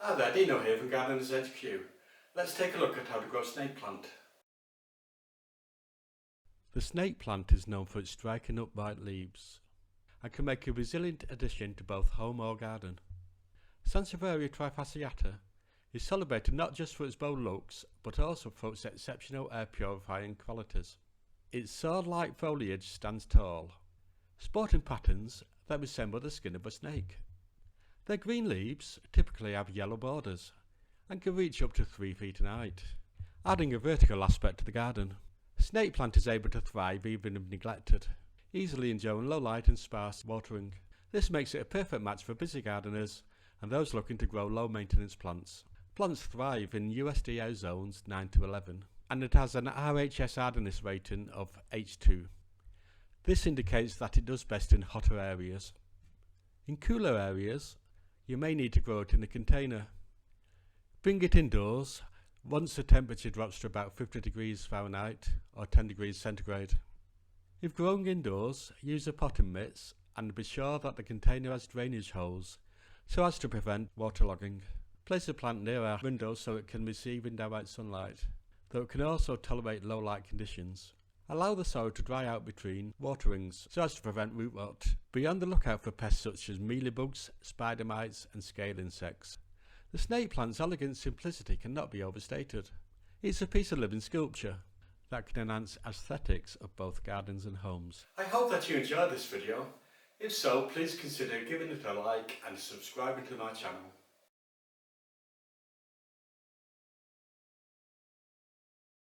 Hi there, Dino here from Gardeners HQ. Let's take a look at how to grow snake plant. The snake plant is known for its striking upright leaves and can make a resilient addition to both home or garden. Sansevieria trifasciata is celebrated not just for its bold looks but also for its exceptional air-purifying qualities. Its sword-like foliage stands tall, sporting patterns that resemble the skin of a snake. Their green leaves typically have yellow borders and can reach up to 3 feet in height, adding a vertical aspect to the garden. Snake plant is able to thrive even if neglected, easily enjoying low light and sparse watering. This makes it a perfect match for busy gardeners and those looking to grow low maintenance plants. Plants thrive in USDA Zones 9 to 11 and it has an RHS hardiness rating of H2. This indicates that it does best in hotter areas. In cooler areas, you may need to grow it in a container. Bring it indoors once the temperature drops to about 50 degrees Fahrenheit or 10 degrees centigrade. If growing indoors, use a potting mix and be sure that the container has drainage holes so as to prevent waterlogging. Place the plant near a window so it can receive indirect sunlight, though it can also tolerate low light conditions. Allow the soil to dry out between waterings so as to prevent root rot. Be on the lookout for pests such as mealybugs, spider mites and scale insects. The snake plant's elegant simplicity cannot be overstated. It's a piece of living sculpture that can enhance aesthetics of both gardens and homes. I hope that you enjoyed this video. If so, please consider giving it a like and subscribing to my channel.